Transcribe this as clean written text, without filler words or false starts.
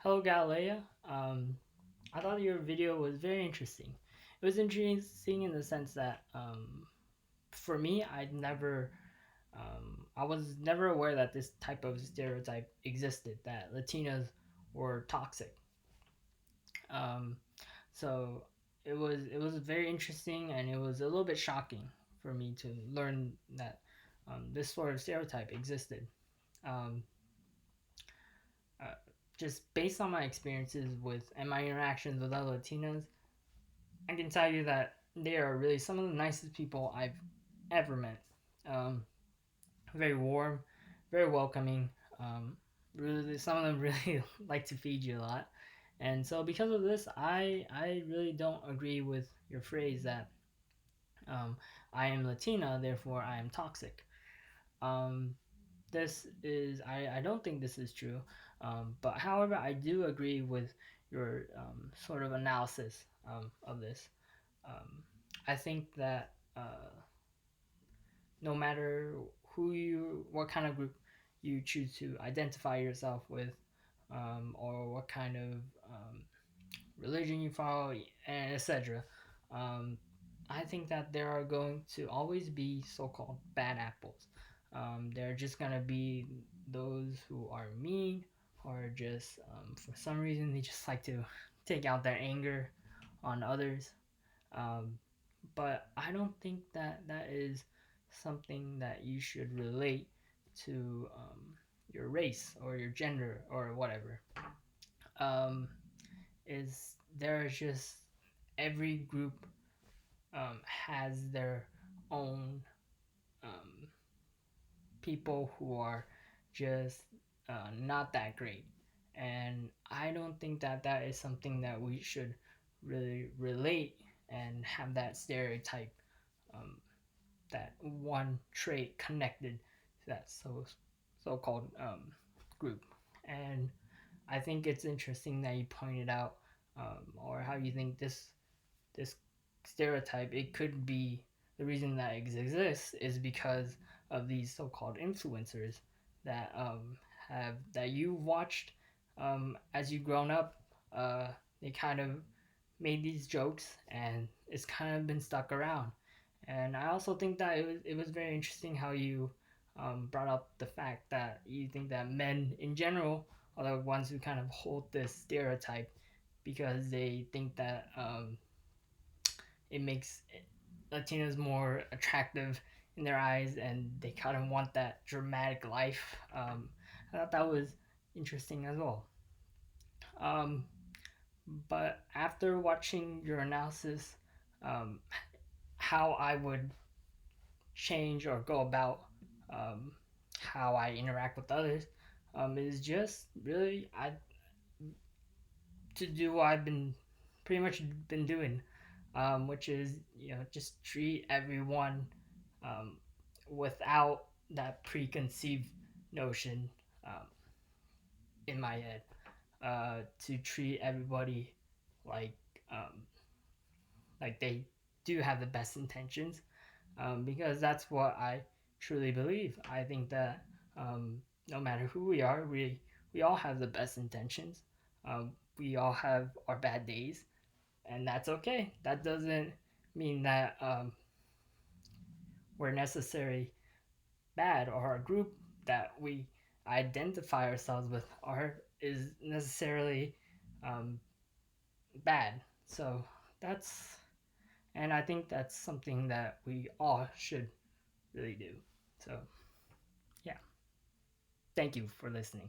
Hello, Galilea. I thought your video was very interesting. It was interesting in the sense that, for me, I was never aware that this type of stereotype existed, that Latinas were toxic. Um, so it was very interesting, and it was a little bit shocking for me to learn that this sort of stereotype existed. Um, uh, just based on my experiences with and my interactions with other Latinas, I can tell you that they are really some of the nicest people I've ever met. Um, Very warm, very welcoming. Really, some of them really like to feed you a lot, and so because of this, I really don't agree with your phrase that um, I am Latina, therefore I am toxic. Um, I don't think this is true, but however, I do agree with your sort of analysis of this. Um, I think that no matter what kind of group you choose to identify yourself with, or what kind of religion you follow, and etc., um, I think that there are going to always be so-called bad apples. There are just gonna be those who are mean, or just for some reason they just like to take out their anger on others. Um, but I don't think that that is something that you should relate to your race or your gender or whatever. Um, is there's just every group has their own um, people who are just not that great, and I don't think that that is something that we should really relate and have that stereotype, um, that one trait connected to that so-called group. And I think it's interesting that you pointed out, or how you think this stereotype, it could be the reason that it exists is because of these so-called influencers that have that you watched as you grown up. They kind of made these jokes, and it's kind of been stuck around. And I also think that it was very interesting how you brought up the fact that you think that men in general are the ones who kind of hold this stereotype because they think that it makes Latinos more attractive in their eyes, and they kind of want that dramatic life. I thought that was interesting as well. Um, but after watching your analysis, um, how I would change or go about um, how I interact with others is just really I to do what I've been pretty much been doing, which is just treat everyone um, without that preconceived notion um, in my head, to treat everybody like um, like they do have the best intentions, because that's what I truly believe. I think that no matter who we are, we all have the best intentions. We all have our bad days, and that's okay. That doesn't mean that we're necessarily bad, or a group that we identify ourselves with are is necessarily um, bad. So that's and I think that's something that we all should really do. So yeah, thank you for listening.